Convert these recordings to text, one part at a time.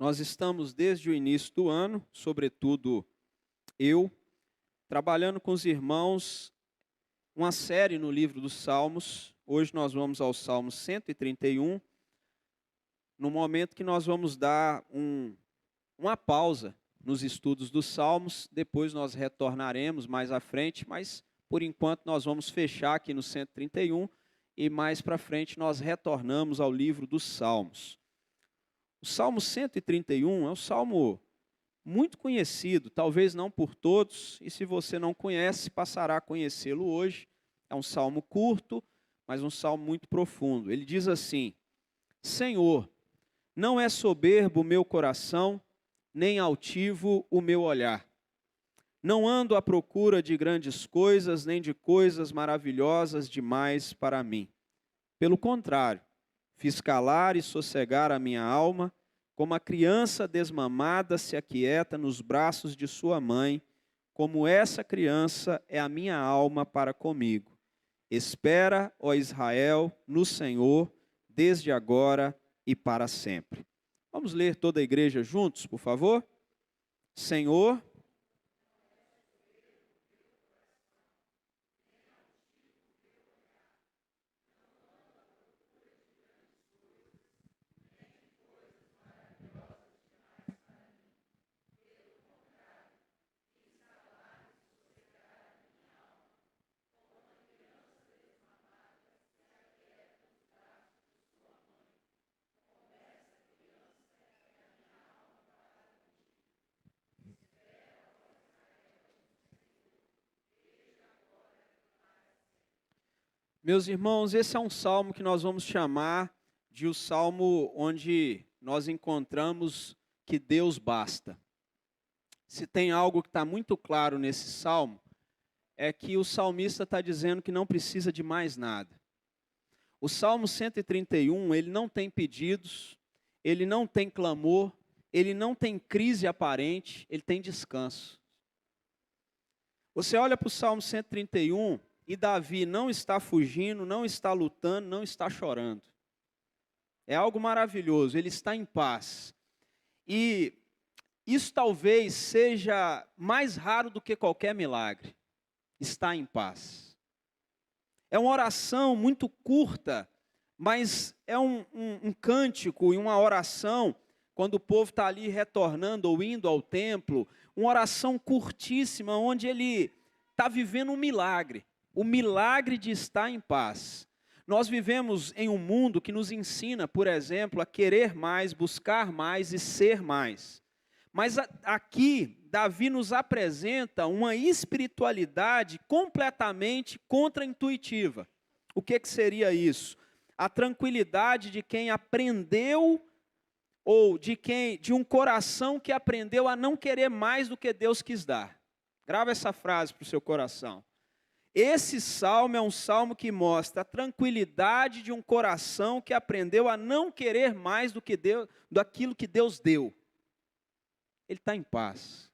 Nós estamos desde o início do ano, sobretudo eu, trabalhando com os irmãos uma série no livro dos Salmos. Hoje nós vamos ao Salmo 131, no momento que nós vamos dar uma pausa nos estudos dos Salmos, depois nós retornaremos mais à frente, mas por enquanto nós vamos fechar aqui no 131 e mais para frente nós retornamos ao livro dos Salmos. O Salmo 131 é um salmo muito conhecido, talvez não por todos, e se você não conhece, passará a conhecê-lo hoje. É um salmo curto, mas um salmo muito profundo. Ele diz assim: Senhor, não é soberbo o meu coração, nem altivo o meu olhar. Não ando à procura de grandes coisas, nem de coisas maravilhosas demais para mim. Pelo contrário, fiz calar e sossegar a minha alma, como a criança desmamada se aquieta nos braços de sua mãe, como essa criança é a minha alma para comigo. Espera, ó Israel, no Senhor, desde agora e para sempre. Vamos ler toda a igreja juntos, por favor? Senhor, meus irmãos, esse é um salmo que nós vamos chamar de o salmo onde nós encontramos que Deus basta. Se tem algo que está muito claro nesse salmo, é que o salmista está dizendo que não precisa de mais nada. O Salmo 131, ele não tem pedidos, ele não tem clamor, ele não tem crise aparente, ele tem descanso. Você olha para o Salmo 131 e Davi não está fugindo, não está lutando, não está chorando. É algo maravilhoso, ele está em paz. E isso talvez seja mais raro do que qualquer milagre. Está em paz. É uma oração muito curta, mas é um cântico e uma oração, quando o povo está ali retornando ou indo ao templo, uma oração curtíssima, onde ele está vivendo um milagre, o milagre de estar em paz. Nós vivemos em um mundo que nos ensina, por exemplo, a querer mais, buscar mais e ser mais. Mas aqui, Davi nos apresenta uma espiritualidade completamente contraintuitiva. O que seria isso? A tranquilidade de quem aprendeu, ou de um coração que aprendeu a não querer mais do que Deus quis dar. Grava essa frase para o seu coração. Esse salmo é um salmo que mostra a tranquilidade de um coração que aprendeu a não querer mais daquilo que Deus deu. Ele está em paz.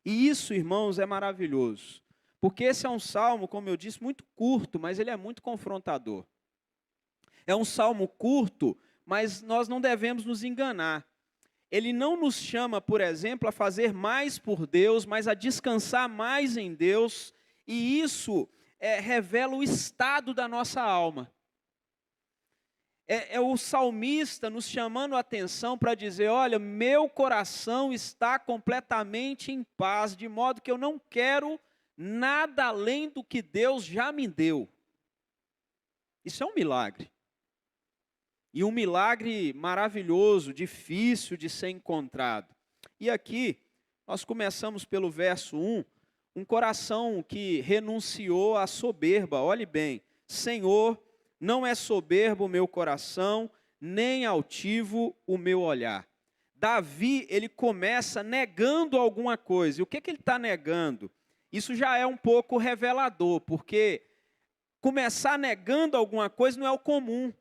E isso, irmãos, é maravilhoso. Porque esse é um salmo, como eu disse, muito curto, mas ele é muito confrontador. É um salmo curto, mas nós não devemos nos enganar. Ele não nos chama, por exemplo, a fazer mais por Deus, mas a descansar mais em Deus. E isso revela o estado da nossa alma. É o salmista nos chamando a atenção para dizer, olha, meu coração está completamente em paz, de modo que eu não quero nada além do que Deus já me deu. Isso é um milagre. E um milagre maravilhoso, difícil de ser encontrado. E aqui, nós começamos pelo verso 1, um coração que renunciou à soberba. Olhe bem, Senhor, não é soberbo o meu coração, nem altivo o meu olhar. Davi, ele começa negando alguma coisa. E o que ele está negando? Isso já é um pouco revelador, porque começar negando alguma coisa não é o comum.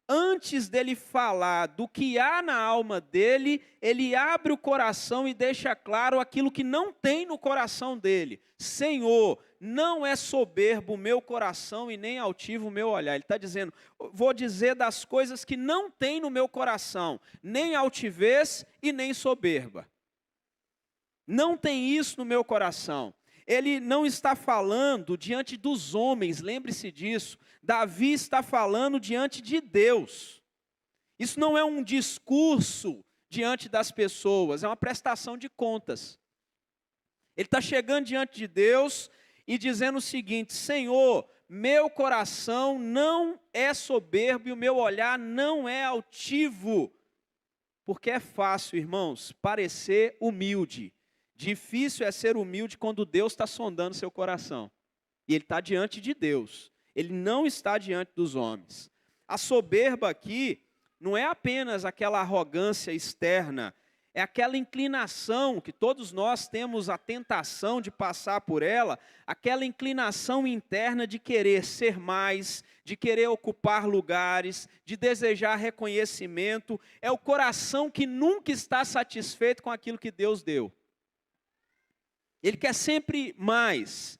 Antes dele falar do que há na alma dele, ele abre o coração e deixa claro aquilo que não tem no coração dele. Senhor, não é soberbo o meu coração e nem altivo o meu olhar. Ele está dizendo, vou dizer das coisas que não tem no meu coração, nem altivez e nem soberba. Não tem isso no meu coração. Ele não está falando diante dos homens, lembre-se disso. Davi está falando diante de Deus. Isso não é um discurso diante das pessoas, é uma prestação de contas. Ele está chegando diante de Deus e dizendo o seguinte: Senhor, meu coração não é soberbo e o meu olhar não é altivo. Porque é fácil, irmãos, parecer humilde. Difícil é ser humilde quando Deus está sondando seu coração. E ele está diante de Deus. Ele não está diante dos homens. A soberba aqui não é apenas aquela arrogância externa, é aquela inclinação que todos nós temos a tentação de passar por ela, aquela inclinação interna de querer ser mais, de querer ocupar lugares, de desejar reconhecimento. É o coração que nunca está satisfeito com aquilo que Deus deu. Ele quer sempre mais.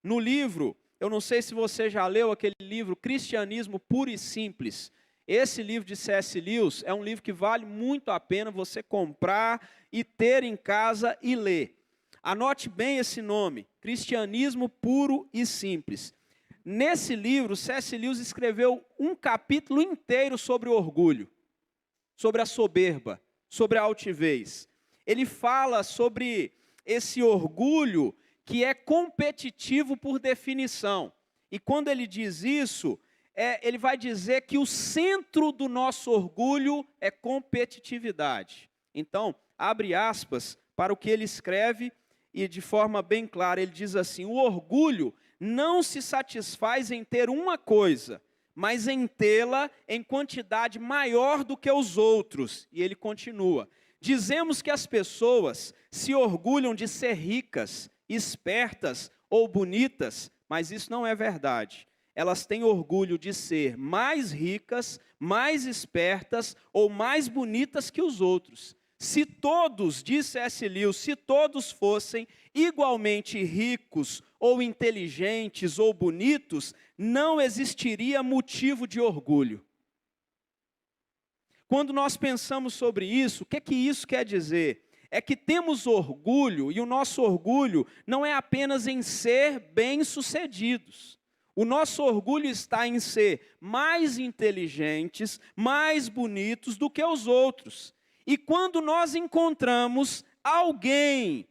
No livro, eu não sei se você já leu aquele livro, Cristianismo Puro e Simples. Esse livro de C.S. Lewis é um livro que vale muito a pena você comprar e ter em casa e ler. Anote bem esse nome, Cristianismo Puro e Simples. Nesse livro, C.S. Lewis escreveu um capítulo inteiro sobre o orgulho, sobre a soberba, sobre a altivez. Ele fala sobre esse orgulho que é competitivo por definição. E quando ele diz isso, ele vai dizer que o centro do nosso orgulho é competitividade. Então, abre aspas para o que ele escreve e de forma bem clara, ele diz assim: o orgulho não se satisfaz em ter uma coisa, mas em tê-la em quantidade maior do que os outros. E ele continua: dizemos que as pessoas se orgulham de ser ricas, espertas ou bonitas, mas isso não é verdade. Elas têm orgulho de ser mais ricas, mais espertas ou mais bonitas que os outros. Se todos, disse C.S. Lewis, se todos fossem igualmente ricos ou inteligentes ou bonitos, não existiria motivo de orgulho. Quando nós pensamos sobre isso, o que isso quer dizer? É que temos orgulho, e o nosso orgulho não é apenas em ser bem-sucedidos. O nosso orgulho está em ser mais inteligentes, mais bonitos do que os outros. E quando nós encontramos alguém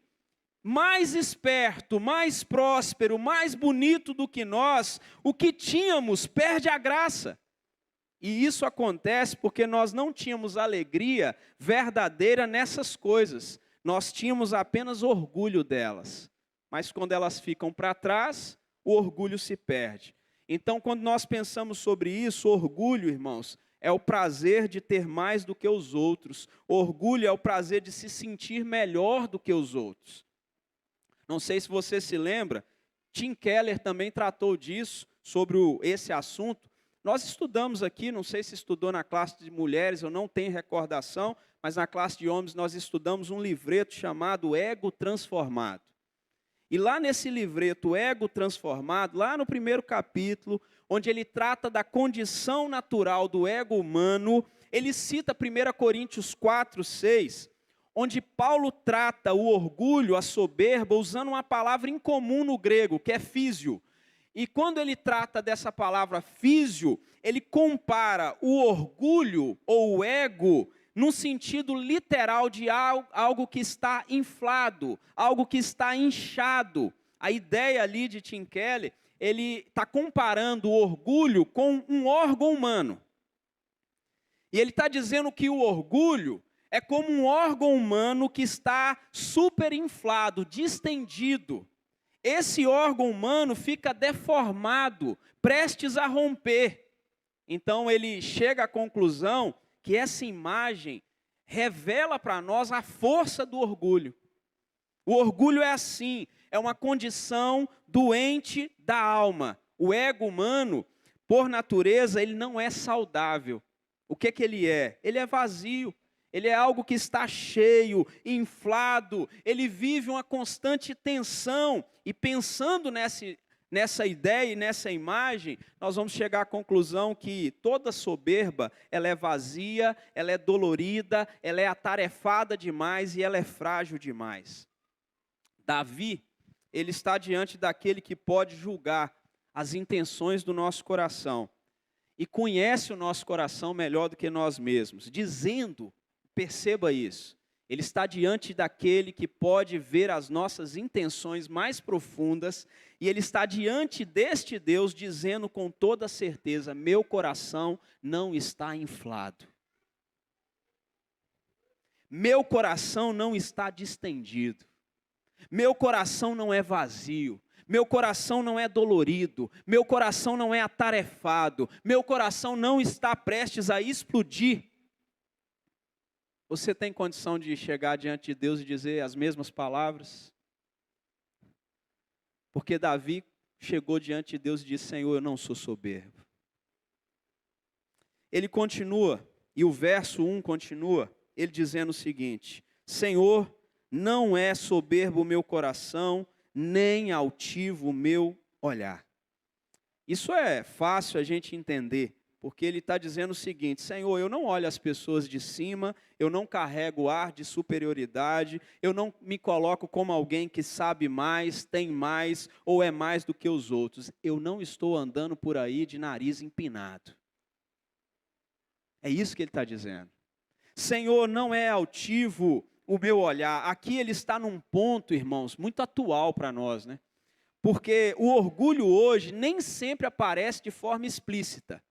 mais esperto, mais próspero, mais bonito do que nós, o que tínhamos perde a graça. E isso acontece porque nós não tínhamos alegria verdadeira nessas coisas. Nós tínhamos apenas orgulho delas. Mas quando elas ficam para trás, o orgulho se perde. Então, quando nós pensamos sobre isso, orgulho, irmãos, é o prazer de ter mais do que os outros. Orgulho é o prazer de se sentir melhor do que os outros. Não sei se você se lembra, Tim Keller também tratou disso, sobre esse assunto. Nós estudamos aqui, não sei se estudou na classe de mulheres, eu não tenho recordação, mas na classe de homens nós estudamos um livreto chamado Ego Transformado. E lá nesse livreto, Ego Transformado, lá no primeiro capítulo, onde ele trata da condição natural do ego humano, ele cita 1 Coríntios 4, 6, onde Paulo trata o orgulho, a soberba, usando uma palavra incomum no grego, que é físio. E quando ele trata dessa palavra físio, ele compara o orgulho ou o ego num sentido literal de algo que está inflado, algo que está inchado. A ideia ali de Tim Keller, ele está comparando o orgulho com um órgão humano. E ele está dizendo que o orgulho é como um órgão humano que está superinflado, distendido. Esse órgão humano fica deformado, prestes a romper. Então ele chega à conclusão que essa imagem revela para nós a força do orgulho. O orgulho é assim, é uma condição doente da alma. O ego humano, por natureza, ele não é saudável. O que ele é? Ele é vazio. Ele é algo que está cheio, inflado, ele vive uma constante tensão. E pensando nessa ideia e nessa imagem, nós vamos chegar à conclusão que toda soberba, ela é vazia, ela é dolorida, ela é atarefada demais e ela é frágil demais. Davi, ele está diante daquele que pode julgar as intenções do nosso coração e conhece o nosso coração melhor do que nós mesmos, dizendo, perceba isso, ele está diante daquele que pode ver as nossas intenções mais profundas, e ele está diante deste Deus dizendo com toda certeza: meu coração não está inflado, meu coração não está distendido, meu coração não é vazio, meu coração não é dolorido, meu coração não é atarefado, meu coração não está prestes a explodir. Você tem condição de chegar diante de Deus e dizer as mesmas palavras? Porque Davi chegou diante de Deus e disse: Senhor, eu não sou soberbo. Ele continua, e o verso 1 continua, ele dizendo o seguinte: Senhor, não é soberbo o meu coração, nem altivo o meu olhar. Isso é fácil a gente entender, porque ele está dizendo o seguinte: Senhor, eu não olho as pessoas de cima, eu não carrego ar de superioridade, eu não me coloco como alguém que sabe mais, tem mais, ou é mais do que os outros. Eu não estou andando por aí de nariz empinado. É isso que ele está dizendo. Senhor, não é altivo o meu olhar. Aqui ele está num ponto, irmãos, muito atual para nós, né? Porque o orgulho hoje nem sempre aparece de forma explícita.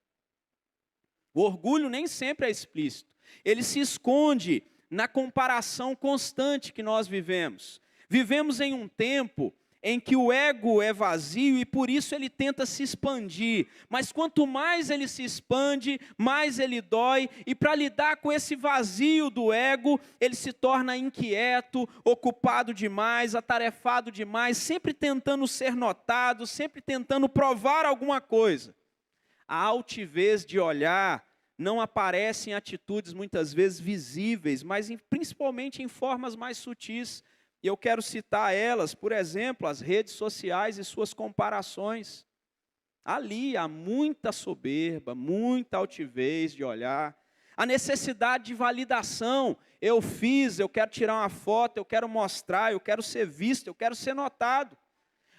O orgulho nem sempre é explícito. Ele se esconde na comparação constante que nós vivemos. Vivemos em um tempo em que o ego é vazio e por isso ele tenta se expandir. Mas quanto mais ele se expande, mais ele dói. E para lidar com esse vazio do ego, ele se torna inquieto, ocupado demais, atarefado demais, sempre tentando ser notado, sempre tentando provar alguma coisa. A altivez de olhar não aparece em atitudes muitas vezes visíveis, mas principalmente em formas mais sutis. E eu quero citar elas, por exemplo, as redes sociais e suas comparações. Ali há muita soberba, muita altivez de olhar. A necessidade de validação. Eu fiz, eu quero tirar uma foto, eu quero mostrar, eu quero ser visto, eu quero ser notado.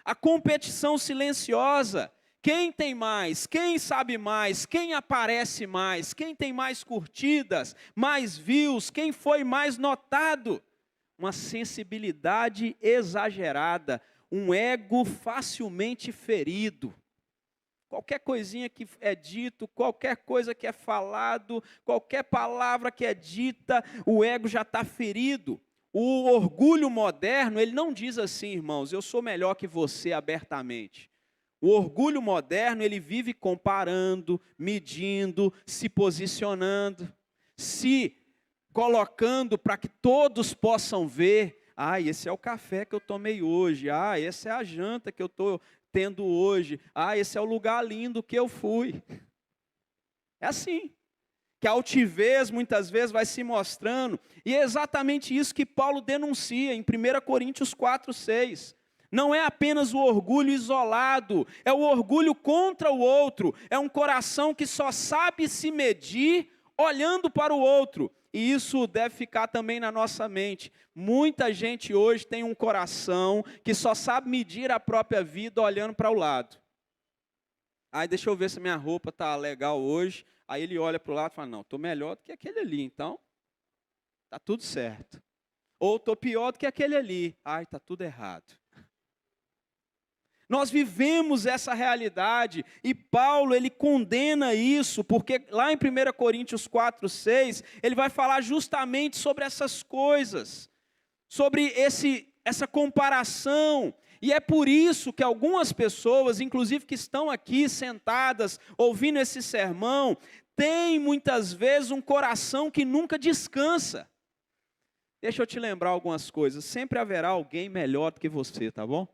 A competição silenciosa. Quem tem mais? Quem sabe mais? Quem aparece mais? Quem tem mais curtidas, mais views? Quem foi mais notado? Uma sensibilidade exagerada, um ego facilmente ferido. Qualquer coisinha que é dito, qualquer coisa que é falado, qualquer palavra que é dita, o ego já está ferido. O orgulho moderno, ele não diz assim, irmãos, eu sou melhor que você abertamente. O orgulho moderno, ele vive comparando, medindo, se posicionando, se colocando para que todos possam ver. Ah, esse é o café que eu tomei hoje. Ah, essa é a janta que eu estou tendo hoje. Ah, esse é o lugar lindo que eu fui. É assim. Que a altivez muitas vezes vai se mostrando. E é exatamente isso que Paulo denuncia em 1 Coríntios 4:6. Não é apenas o orgulho isolado, é o orgulho contra o outro. É um coração que só sabe se medir olhando para o outro. E isso deve ficar também na nossa mente. Muita gente hoje tem um coração que só sabe medir a própria vida olhando para o lado. Aí deixa eu ver se minha roupa está legal hoje. Aí ele olha para o lado e fala: não, estou melhor do que aquele ali, então está tudo certo. Ou estou pior do que aquele ali. Ai, está tudo errado. Nós vivemos essa realidade e Paulo, ele condena isso, porque lá em 1 Coríntios 4:6, ele vai falar justamente sobre essas coisas, sobre essa comparação. E é por isso que algumas pessoas, inclusive que estão aqui sentadas, ouvindo esse sermão, têm muitas vezes um coração que nunca descansa. Deixa eu te lembrar algumas coisas, sempre haverá alguém melhor do que você, tá bom?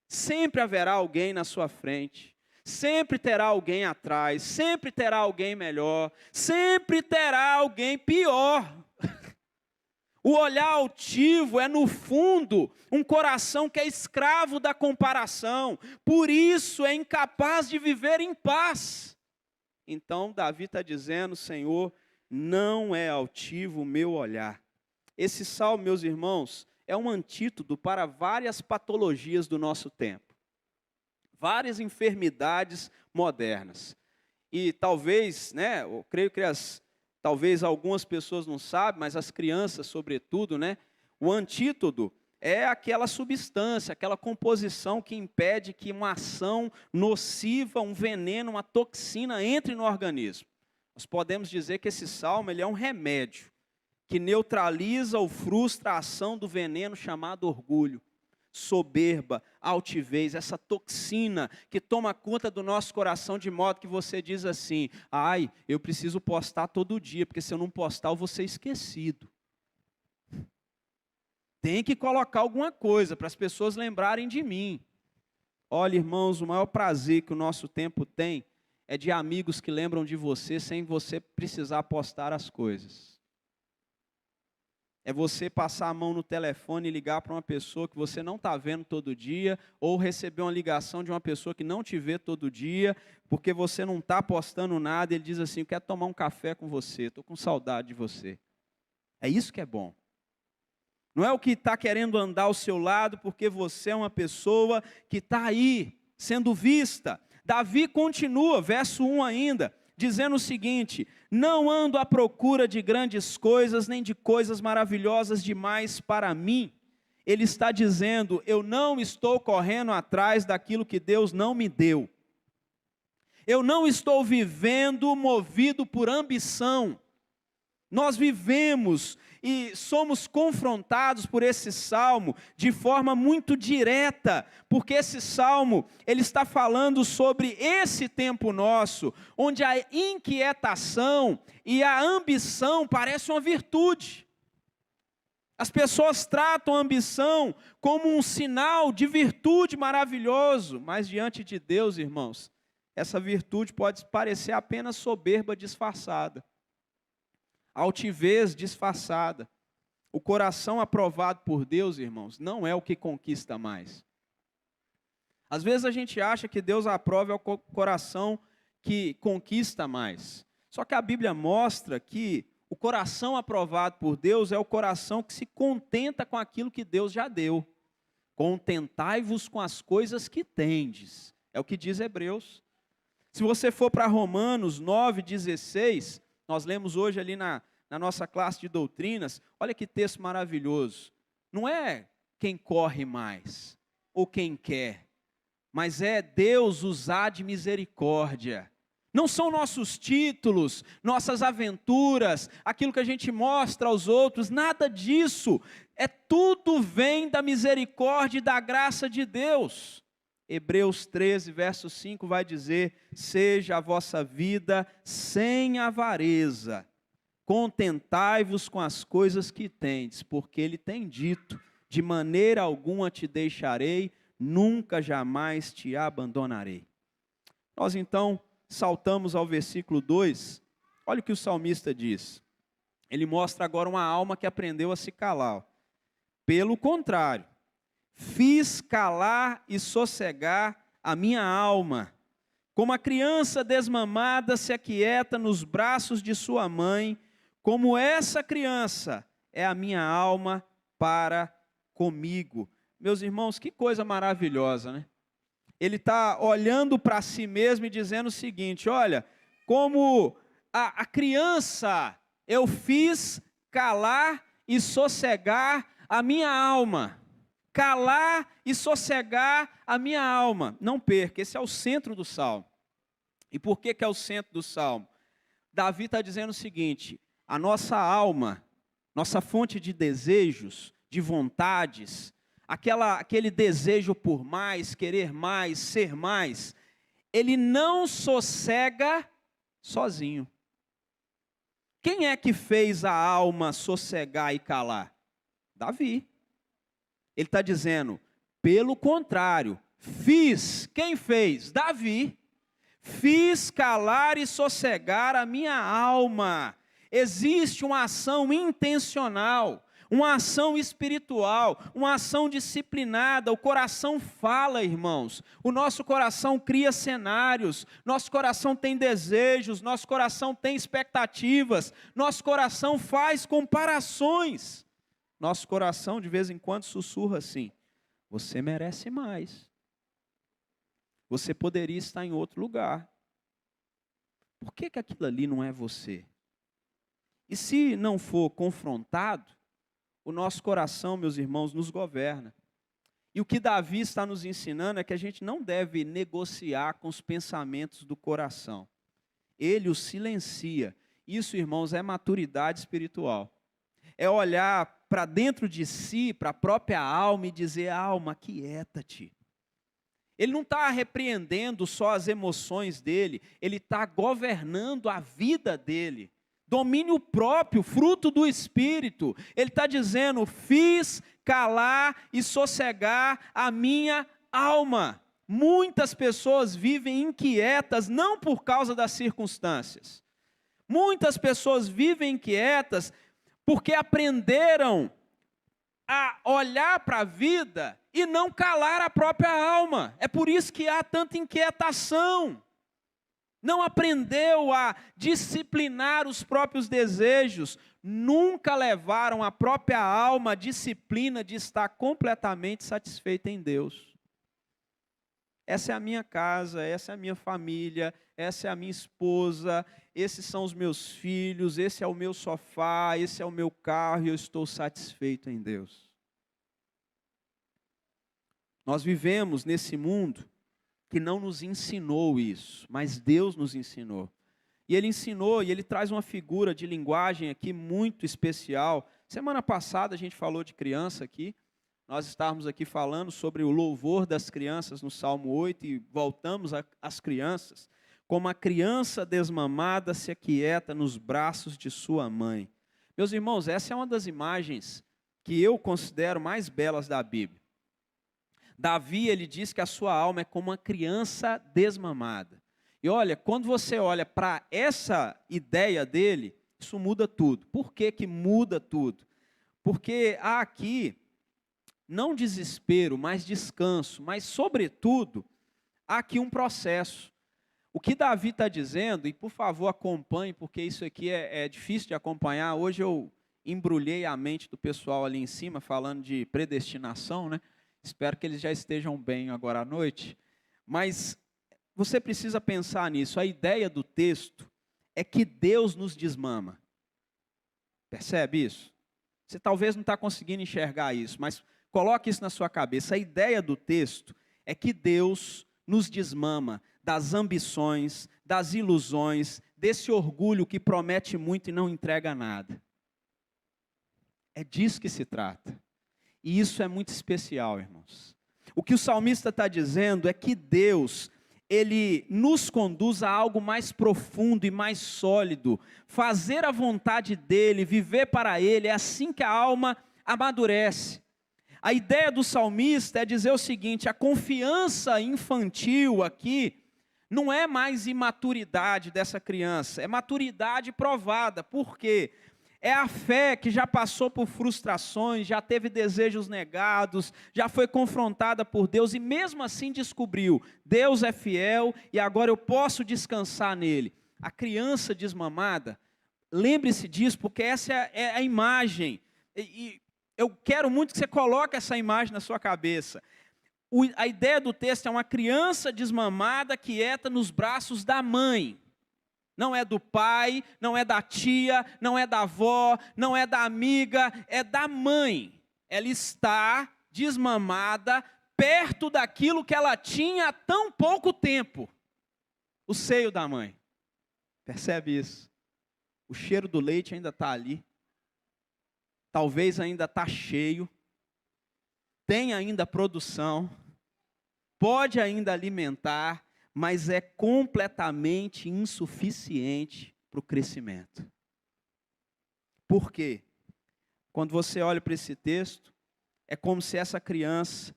Sempre haverá alguém na sua frente, Sempre terá alguém atrás, sempre terá alguém melhor, sempre terá alguém pior. O olhar altivo é, no fundo, um coração que é escravo da comparação, por isso é incapaz de viver em paz. Então, Davi está dizendo: Senhor, não é altivo o meu olhar. Esse salmo, meus irmãos, é um antídoto para várias patologias do nosso tempo, várias enfermidades modernas. E talvez, eu creio que talvez algumas pessoas não sabem, mas as crianças, sobretudo, o antídoto é aquela substância, aquela composição que impede que uma ação nociva, um veneno, uma toxina entre no organismo. Nós podemos dizer que esse salmo ele é um remédio que neutraliza ou frustra a ação do veneno chamado orgulho, soberba, altivez, essa toxina que toma conta do nosso coração de modo que você diz assim: ai, eu preciso postar todo dia, porque se eu não postar eu vou ser esquecido. Tem que colocar alguma coisa para as pessoas lembrarem de mim. Olha, irmãos, o maior prazer que o nosso tempo tem é de amigos que lembram de você sem você precisar postar as coisas. É você passar a mão no telefone e ligar para uma pessoa que você não está vendo todo dia, ou receber uma ligação de uma pessoa que não te vê todo dia, porque você não está postando nada, e ele diz assim: eu quero tomar um café com você, estou com saudade de você. É isso que é bom. Não é o que está querendo andar ao seu lado, porque você é uma pessoa que está aí, sendo vista. Davi continua, verso 1 ainda, dizendo o seguinte: não ando à procura de grandes coisas, nem de coisas maravilhosas demais para mim. Ele está dizendo: eu não estou correndo atrás daquilo que Deus não me deu. Eu não estou vivendo movido por ambição. Nós vivemos e somos confrontados por esse salmo de forma muito direta, porque esse salmo, ele está falando sobre esse tempo nosso, onde a inquietação e a ambição parecem uma virtude. As pessoas tratam a ambição como um sinal de virtude maravilhoso, mas diante de Deus, irmãos, essa virtude pode parecer apenas soberba disfarçada. Altivez disfarçada. O coração aprovado por Deus, irmãos, não é o que conquista mais. Às vezes a gente acha que Deus aprova o coração que conquista mais. Só que a Bíblia mostra que o coração aprovado por Deus é o coração que se contenta com aquilo que Deus já deu. Contentai-vos com as coisas que tendes. É o que diz Hebreus. Se você for para Romanos 9,16... nós lemos hoje ali na nossa classe de doutrinas, olha que texto maravilhoso. Não é quem corre mais, ou quem quer, mas é Deus usar de misericórdia. Não são nossos títulos, nossas aventuras, aquilo que a gente mostra aos outros, nada disso. Tudo vem da misericórdia e da graça de Deus. Hebreus 13, verso 5 vai dizer: seja a vossa vida sem avareza, contentai-vos com as coisas que tendes, porque ele tem dito: de maneira alguma te deixarei, nunca jamais te abandonarei. Nós então saltamos ao versículo 2, olha o que o salmista diz. Ele mostra agora uma alma que aprendeu a se calar. Pelo contrário, fiz calar e sossegar a minha alma, como a criança desmamada se aquieta nos braços de sua mãe, como essa criança é a minha alma para comigo. Meus irmãos, que coisa maravilhosa, né? Ele está olhando para si mesmo e dizendo o seguinte: olha, como a criança, eu fiz calar e sossegar a minha alma. Calar e sossegar a minha alma. Não perca, esse é o centro do salmo. E por que é o centro do salmo? Davi está dizendo o seguinte: a nossa alma, nossa fonte de desejos, de vontades, aquele desejo por mais, querer mais, ser mais, ele não sossega sozinho. Quem é que fez a alma sossegar e calar? Davi. Ele está dizendo: pelo contrário, fiz. Quem fez? Davi. Fiz calar e sossegar a minha alma. Existe uma ação intencional, uma ação espiritual, uma ação disciplinada. O coração fala, irmãos. O nosso coração cria cenários, nosso coração tem desejos, nosso coração tem expectativas, nosso coração faz comparações. Nosso coração de vez em quando sussurra assim: você merece mais. Você poderia estar em outro lugar. Por que aquilo ali não é você? E se não for confrontado, o nosso coração, meus irmãos, nos governa. E o que Davi está nos ensinando é que a gente não deve negociar com os pensamentos do coração. Ele os silencia. Isso, irmãos, é maturidade espiritual. É olhar para dentro de si, para a própria alma e dizer: alma, aquieta-te. Ele não está repreendendo só as emoções dele, ele está governando a vida dele. Domínio próprio, fruto do Espírito. Ele está dizendo: fiz calar e sossegar a minha alma. Muitas pessoas vivem inquietas, não por causa das circunstâncias. Muitas pessoas vivem inquietas porque aprenderam a olhar para a vida e não calar a própria alma. É por isso que há tanta inquietação. Não aprendeu a disciplinar os próprios desejos, nunca levaram a própria alma à disciplina de estar completamente satisfeita em Deus. Essa é a minha casa, essa é a minha família, essa é a minha esposa, esses são os meus filhos, esse é o meu sofá, esse é o meu carro e eu estou satisfeito em Deus. Nós vivemos nesse mundo que não nos ensinou isso, mas Deus nos ensinou. E Ele ensinou, e Ele traz uma figura de linguagem aqui muito especial. Semana passada a gente falou de criança aqui, nós estávamos aqui falando sobre o louvor das crianças no Salmo 8, e voltamos às crianças. Como a criança desmamada se aquieta nos braços de sua mãe. Meus irmãos, essa é uma das imagens que eu considero mais belas da Bíblia. Davi, ele diz que a sua alma é como uma criança desmamada. E olha, quando você olha para essa ideia dele, isso muda tudo. Por que que muda tudo? Porque há aqui, não desespero, mas descanso, mas sobretudo, há aqui um processo. O que Davi está dizendo, e por favor acompanhe, porque isso aqui é difícil de acompanhar. Hoje eu embrulhei a mente do pessoal ali em cima, falando de predestinação, né? Espero que eles já estejam bem agora à noite. Mas você precisa pensar nisso. A ideia do texto é que Deus nos desmama. Percebe isso? Você talvez não está conseguindo enxergar isso, mas coloque isso na sua cabeça. A ideia do texto é que Deus nos desmama das ambições, das ilusões, desse orgulho que promete muito e não entrega nada. É disso que se trata. E isso é muito especial, irmãos. O que o salmista está dizendo é que Deus, Ele nos conduz a algo mais profundo e mais sólido. Fazer a vontade dEle, viver para Ele, é assim que a alma amadurece. A ideia do salmista é dizer o seguinte: a confiança infantil aqui não é mais imaturidade dessa criança, é maturidade provada. Por quê? É a fé que já passou por frustrações, já teve desejos negados, já foi confrontada por Deus e mesmo assim descobriu: Deus é fiel e agora eu posso descansar nele. A criança desmamada, lembre-se disso, porque essa é a imagem. E eu quero muito que você coloque essa imagem na sua cabeça. A ideia do texto é uma criança desmamada, quieta nos braços da mãe. Não é do pai, não é da tia, não é da avó, não é da amiga, é da mãe. Ela está desmamada perto daquilo que ela tinha há tão pouco tempo. O seio da mãe. Percebe isso? O cheiro do leite ainda está ali. Talvez ainda está cheio. Tem ainda produção. Pode ainda alimentar. Mas é completamente insuficiente para o crescimento. Por quê? Quando você olha para esse texto, é como se essa criança,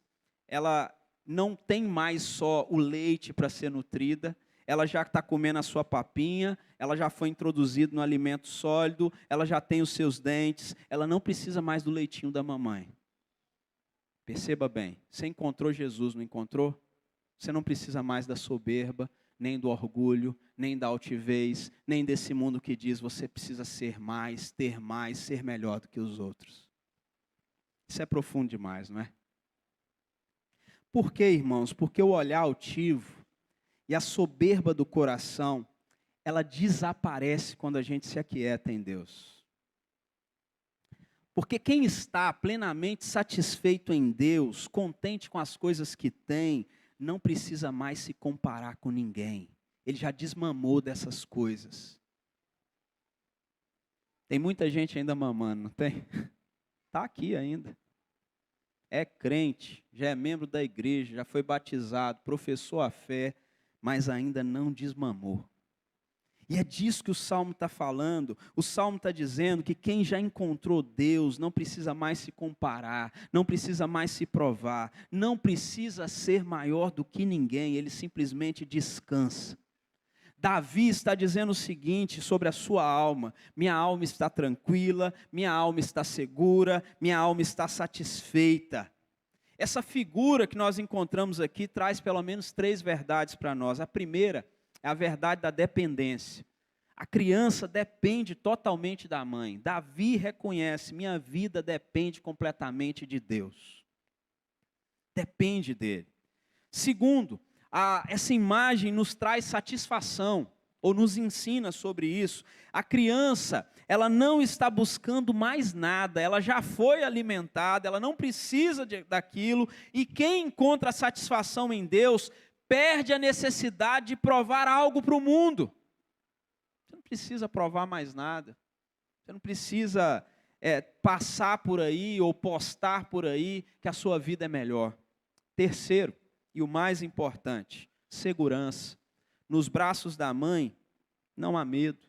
ela não tem mais só o leite para ser nutrida, ela já está comendo a sua papinha, ela já foi introduzida no alimento sólido, ela já tem os seus dentes, ela não precisa mais do leitinho da mamãe. Perceba bem, você encontrou Jesus, não encontrou? Você não precisa mais da soberba, nem do orgulho, nem da altivez, nem desse mundo que diz você precisa ser mais, ter mais, ser melhor do que os outros. Isso é profundo demais, não é? Por quê, irmãos? Porque o olhar altivo e a soberba do coração, ela desaparece quando a gente se aquieta em Deus. Porque quem está plenamente satisfeito em Deus, contente com as coisas que tem, não precisa mais se comparar com ninguém. Ele já desmamou dessas coisas. Tem muita gente ainda mamando, não tem? Está aqui ainda. É crente, já é membro da igreja, já foi batizado, professou a fé, mas ainda não desmamou. E é disso que o Salmo está falando. O Salmo está dizendo que quem já encontrou Deus não precisa mais se comparar, não precisa mais se provar, não precisa ser maior do que ninguém, ele simplesmente descansa. Davi está dizendo o seguinte sobre a sua alma: minha alma está tranquila, minha alma está segura, minha alma está satisfeita. Essa figura que nós encontramos aqui traz pelo menos 3 verdades para nós. A primeira é a verdade da dependência. A criança depende totalmente da mãe. Davi reconhece: minha vida depende completamente de Deus. Depende dele. Segundo, essa imagem nos traz satisfação, ou nos ensina sobre isso. A criança, ela não está buscando mais nada, ela já foi alimentada, ela não precisa daquilo, e quem encontra satisfação em Deus, perde a necessidade de provar algo para o mundo. Você não precisa provar mais nada, você não precisa passar por aí, ou postar por aí, que a sua vida é melhor. Terceiro, e o mais importante, segurança. Nos braços da mãe, não há medo.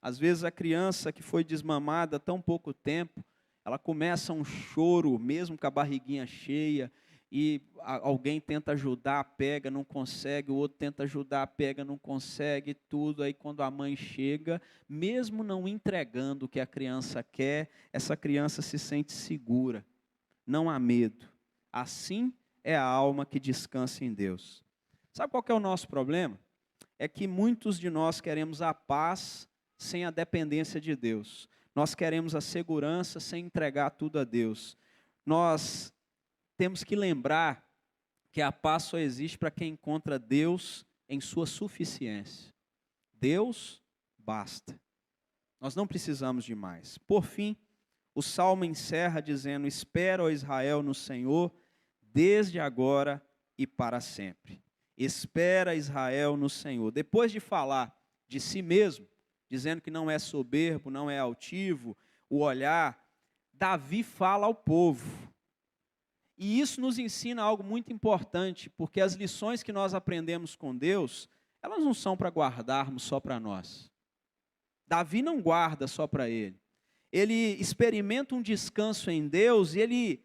Às vezes a criança que foi desmamada há tão pouco tempo, ela começa um choro, mesmo com a barriguinha cheia, e alguém tenta ajudar, pega, não consegue, o outro tenta ajudar, pega, não consegue, tudo. Aí quando a mãe chega, mesmo não entregando o que a criança quer, essa criança se sente segura, não há medo. Assim é a alma que descansa em Deus. Sabe qual que é o nosso problema? É que muitos de nós queremos a paz sem a dependência de Deus. Nós queremos a segurança sem entregar tudo a Deus. Nós temos que lembrar que a paz só existe para quem encontra Deus em sua suficiência. Deus basta. Nós não precisamos de mais. Por fim, o Salmo encerra dizendo: espera, ó Israel, no Senhor, desde agora e para sempre. Espera, Israel, no Senhor. Depois de falar de si mesmo, dizendo que não é soberbo, não é altivo, o olhar, Davi fala ao povo. E isso nos ensina algo muito importante, porque as lições que nós aprendemos com Deus, elas não são para guardarmos só para nós. Davi não guarda só para ele. Ele experimenta um descanso em Deus e ele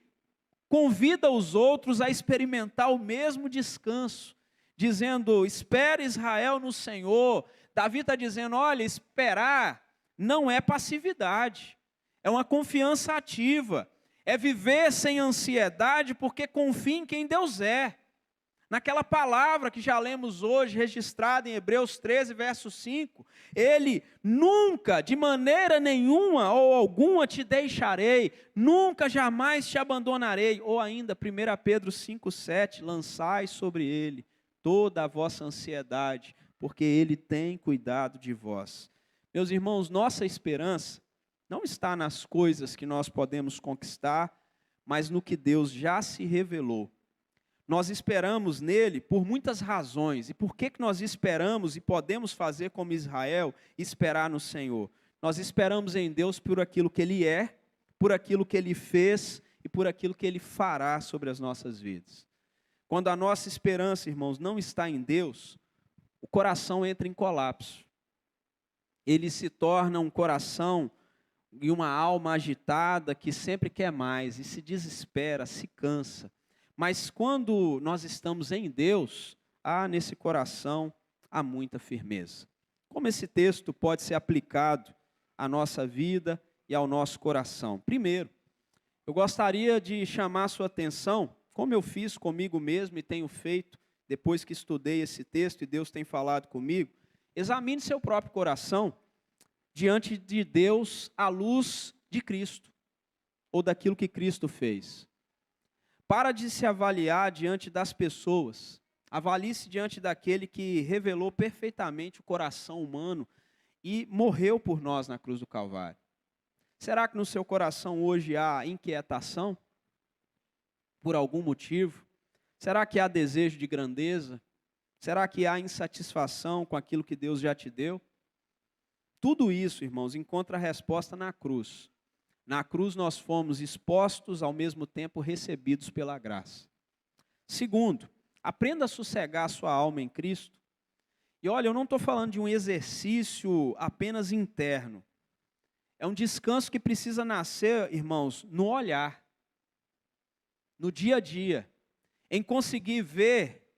convida os outros a experimentar o mesmo descanso, dizendo: espera, Israel, no Senhor. Davi está dizendo: olha, esperar não é passividade, é uma confiança ativa, é viver sem ansiedade, porque confia em quem Deus é. Naquela palavra que já lemos hoje, registrada em Hebreus 13, verso 5, ele: nunca, de maneira nenhuma ou alguma te deixarei, nunca, jamais te abandonarei. Ou ainda, 1 Pedro 5, 7, lançai sobre ele toda a vossa ansiedade, porque ele tem cuidado de vós. Meus irmãos, nossa esperança não está nas coisas que nós podemos conquistar, mas no que Deus já se revelou. Nós esperamos nele por muitas razões. E por que nós esperamos e podemos fazer como Israel, esperar no Senhor? Nós esperamos em Deus por aquilo que Ele é, por aquilo que Ele fez e por aquilo que Ele fará sobre as nossas vidas. Quando a nossa esperança, irmãos, não está em Deus, o coração entra em colapso. Ele se torna um coração e uma alma agitada que sempre quer mais e se desespera, se cansa. Mas quando nós estamos em Deus, há nesse coração há muita firmeza. Como esse texto pode ser aplicado à nossa vida e ao nosso coração? Primeiro, eu gostaria de chamar a sua atenção, como eu fiz comigo mesmo e tenho feito depois que estudei esse texto e Deus tem falado comigo. Examine seu próprio coração diante de Deus à luz de Cristo, ou daquilo que Cristo fez. Para de se avaliar diante das pessoas, avalie-se diante daquele que revelou perfeitamente o coração humano e morreu por nós na cruz do Calvário. Será que no seu coração hoje há inquietação? Por algum motivo? Será que há desejo de grandeza? Será que há insatisfação com aquilo que Deus já te deu? Tudo isso, irmãos, encontra a resposta na cruz. Na cruz nós fomos expostos, ao mesmo tempo recebidos pela graça. Segundo, aprenda a sossegar a sua alma em Cristo. E olha, eu não estou falando de um exercício apenas interno. É um descanso que precisa nascer, irmãos, no olhar, no dia a dia, em conseguir ver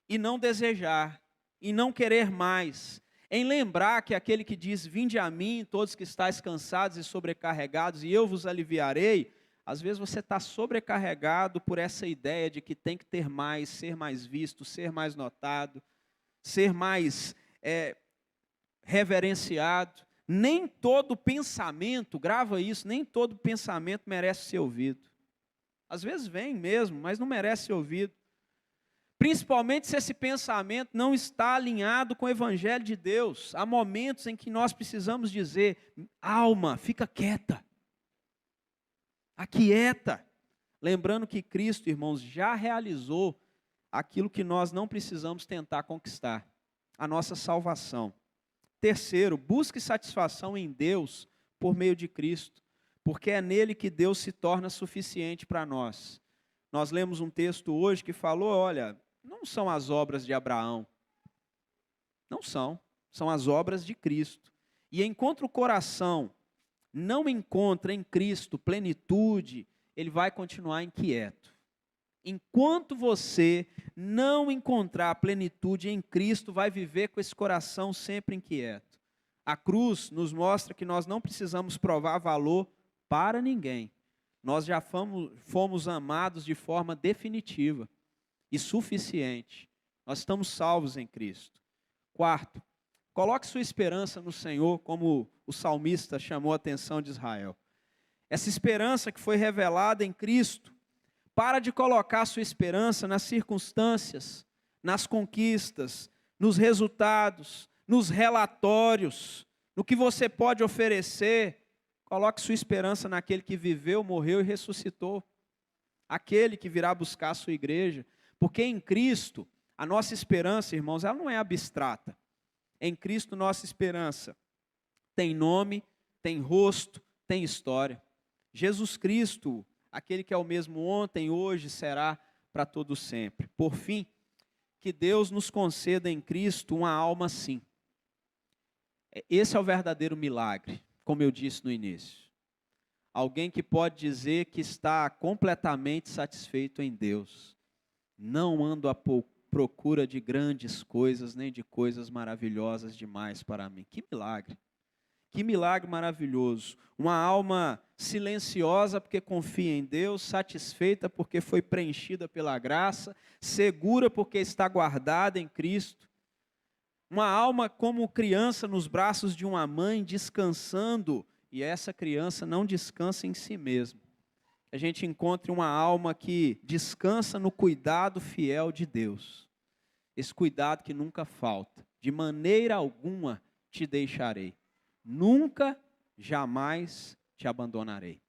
e não desejar, e não querer mais, em lembrar que aquele que diz, vinde a mim, todos que estáis cansados e sobrecarregados, e eu vos aliviarei, às vezes você está sobrecarregado por essa ideia de que tem que ter mais, ser mais visto, ser mais notado, ser mais reverenciado. Nem todo pensamento, grava isso, nem todo pensamento merece ser ouvido. Às vezes vem mesmo, mas não merece ser ouvido. Principalmente se esse pensamento não está alinhado com o Evangelho de Deus. Há momentos em que nós precisamos dizer, alma, fica quieta. Aquieta. Lembrando que Cristo, irmãos, já realizou aquilo que nós não precisamos tentar conquistar. A nossa salvação. Terceiro, busque satisfação em Deus por meio de Cristo, porque é nele que Deus se torna suficiente para nós. Nós lemos um texto hoje que falou, olha, não são as obras de Abraão, não são as obras de Cristo. E enquanto o coração não encontra em Cristo plenitude, ele vai continuar inquieto. Enquanto você não encontrar plenitude em Cristo, vai viver com esse coração sempre inquieto. A cruz nos mostra que nós não precisamos provar valor para ninguém. Nós já fomos amados de forma definitiva e suficiente. Nós estamos salvos em Cristo. Quarto, coloque sua esperança no Senhor, como o salmista chamou a atenção de Israel. Essa esperança que foi revelada em Cristo, para de colocar sua esperança nas circunstâncias, nas conquistas, nos resultados, nos relatórios, no que você pode oferecer. Coloque sua esperança naquele que viveu, morreu e ressuscitou. Aquele que virá buscar a sua igreja. Porque em Cristo, a nossa esperança, irmãos, ela não é abstrata. Em Cristo, nossa esperança tem nome, tem rosto, tem história. Jesus Cristo, aquele que é o mesmo ontem, hoje, será para todo sempre. Por fim, que Deus nos conceda em Cristo uma alma assim. Esse é o verdadeiro milagre, como eu disse no início. Alguém que pode dizer que está completamente satisfeito em Deus. Não ando à procura de grandes coisas, nem de coisas maravilhosas demais para mim. Que milagre! Que milagre maravilhoso. Uma alma silenciosa porque confia em Deus, satisfeita porque foi preenchida pela graça, segura porque está guardada em Cristo. Uma alma como criança nos braços de uma mãe, descansando, e essa criança não descansa em si mesma. A gente encontre uma alma que descansa no cuidado fiel de Deus. Esse cuidado que nunca falta. De maneira alguma te deixarei. Nunca, jamais te abandonarei.